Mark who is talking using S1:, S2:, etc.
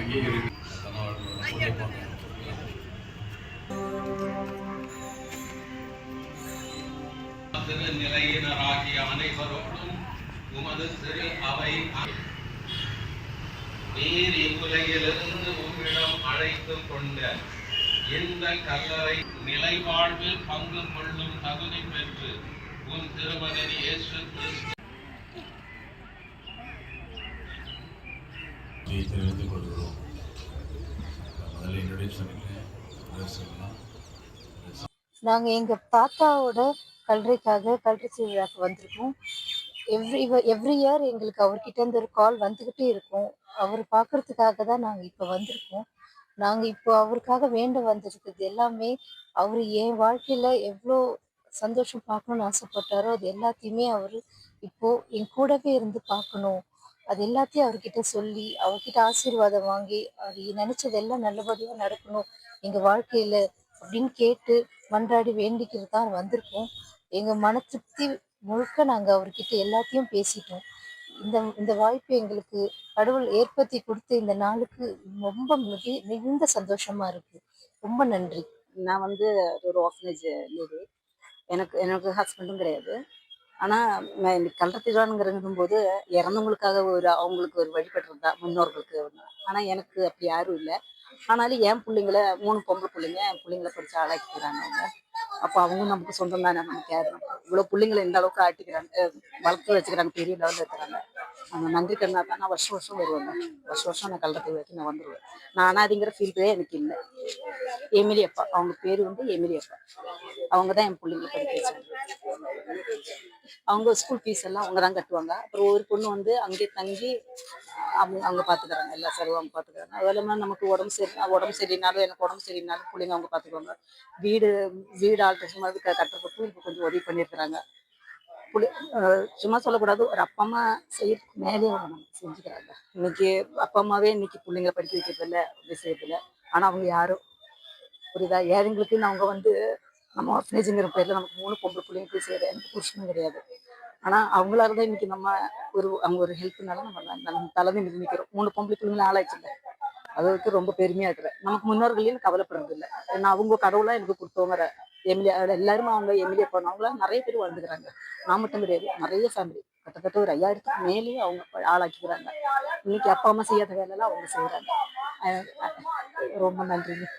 S1: இங்கே இருக்கு புதிய பாதை நிலையினராகிய அனைவரோடும் உமது திரு அவை நீர் இவ்வுலகிலிருந்து உம்மிடம் அழைத்து கொண்ட இந்த கல்லறை நிலை வாழ்வில் பங்கு கொள்ளும் தகுதி பெற்று உன் திருமகன் இயேசு கிறிஸ்து தெரிவித்துக் கொள்கிறோம். முதல்ல இன்ட்ரோடியூஸ்
S2: நாங்கள் எங்கள் தாத்தாவோட கல்லறைக்காக கல்லறை திருவிழாக்கு வந்திருக்கோம். எவ்ரி இயர் எங்களுக்கு அவர்கிட்ட இருந்து ஒரு கால் வந்துக்கிட்டே இருக்கும். அவர் பார்க்கறதுக்காக தான் நாங்கள் இப்போ வந்திருக்கோம். நாங்கள் இப்போ அவருக்காக வேண்ட வந்திருக்கிறது எல்லாமே அவர் என் வாழ்க்கையில் எவ்வளோ சந்தோஷம் பார்க்கணுன்னு ஆசைப்பட்டாரோ அது எல்லாத்தையுமே அவர் இப்போ என் கூடவே இருந்து பார்க்கணும். அது எல்லாத்தையும் அவர்கிட்ட சொல்லி அவர்கிட்ட ஆசீர்வாதம் வாங்கி அவர் நினைச்சதெல்லாம் நல்லபடியாக நடக்கணும் எங்கள் வாழ்க்கையில அப்படின்னு கேட்டு மன்றாடி வேண்டிக்கிட்டு தான் வந்திருக்கோம். எங்கள் மன திருப்தி முழுக்க நாங்கள் அவர்கிட்ட எல்லாத்தையும் பேசிட்டோம். இந்த வாய்ப்பு எங்களுக்கு கடவுள் ஏற்படுத்தி கொடுத்த இந்த நாளுக்கு ரொம்ப மிகுந்த சந்தோஷமா இருக்கு. ரொம்ப நன்றி.
S3: நான் வந்து ஒரு ஆர்ஃபனேஜ் லேடி. எனக்கு ஹஸ்பண்டும் கிடையாது. ஆனால் கல்லறை திருவிழாங்கிறதும் போது இறந்தவங்களுக்காக அவங்களுக்கு ஒரு வழிபட்டுருந்தா முன்னோர்களுக்கு. ஆனால் எனக்கு அப்படி யாரும் இல்லை. ஆனாலும் என் பிள்ளைங்கள 3 பொம்பளை பிள்ளைங்க என் பிள்ளைங்கள படித்து ஆளாக்கிக்கிறாங்க அவங்க. அப்போ அவங்க நமக்கு சொந்தம் தானே, நமக்கு யார் இவ்வளோ பிள்ளைங்களை இந்த அளவுக்கு ஆட்டிக்கிறாங்க, வளர்த்து வச்சுக்கிறாங்க, பெரிய லெவலில் இருக்கிறாங்க. அவங்க நன்றி கண்ணா தான் நான் வருஷம் வருவேங்க. வருஷம் நான் கல்லறை திருவிழாக்கு நான் வந்துடுவேன். நான் அனாதிங்கிற ஃபீல்டே எனக்கு இல்லை. எமிலி அப்பா, அவங்க பேர் வந்து எமிலி அப்பா. அவங்க தான் என் பிள்ளைங்களை படிக்க வச்சாங்க. அவங்க ஸ்கூல் ஃபீஸ் எல்லாம் அவங்க தான் கட்டுவாங்க. அப்புறம் ஒரு பொண்ணு வந்து அங்கேயே தங்கி அவங்க பார்த்துக்கிறாங்க, எல்லா செலவும் அவங்க பார்த்துக்கிறாங்க. அது இல்லாமல் நமக்கு உடம்பு சரியினாலும் எனக்கு உடம்பு சரியினாலும் பிள்ளைங்க அவங்க பார்த்துக்குவாங்க. வீடு ஆல்ட்ரேஷன் மாதிரி கட்டுறதுக்கும் இப்போ கொஞ்சம் உதவி பண்ணியிருக்கிறாங்க. சும்மா சொல்லக்கூடாது, ஒரு அப்பா அம்மா செய்யறதுக்கு மேலேயே அவங்க நமக்கு செஞ்சுக்கிறாங்க. இன்னைக்கு அப்பா அம்மாவே இன்னைக்கு பிள்ளைங்களை படிக்க வைக்கிறது இல்லை, விஷயத்துல. ஆனால் அவங்க யாரும் புரியுதா, ஏழைங்களுக்கு அவங்க வந்து நம்ம ஆர்ஃபனேஜுங்கிற பேரில் நமக்கு 3 பொம்பளை பிள்ளைங்க போய் செய்கிற எனக்கு புருஷனும் கிடையாது. ஆனால் அவங்களால தான் இன்னைக்கு அவங்க ஒரு ஹெல்ப்னால நம்ம தலைமை நிற்கிறோம். 3 பொம்பளை பிள்ளைங்களும் ஆளாச்சுங்க. அதுக்கு ரொம்ப பெருமையாக இருக்கிறேன். நமக்கு முன்னோர்களையும் கவலைப்படுறது இல்லை. ஏன்னா அவங்க கடவுளாக எனக்கு கொடுத்தவங்க எம்எல்ஏ எல்லாருமே அவங்க எம்எல்ஏ பண்ணவங்களாம் நிறைய பேர் வாழ்ந்துக்கிறாங்க. நான் மட்டும் கிடையாது, நிறைய ஃபேமிலி கிட்டத்தட்ட ஒரு 5000க்கு மேலேயே அவங்க ஆளாக்கிக்கிறாங்க. இன்னைக்கு அப்பா அம்மா செய்யாத வேலையெல்லாம் அவங்க செய்கிறாங்க. ரொம்ப நன்றிங்க.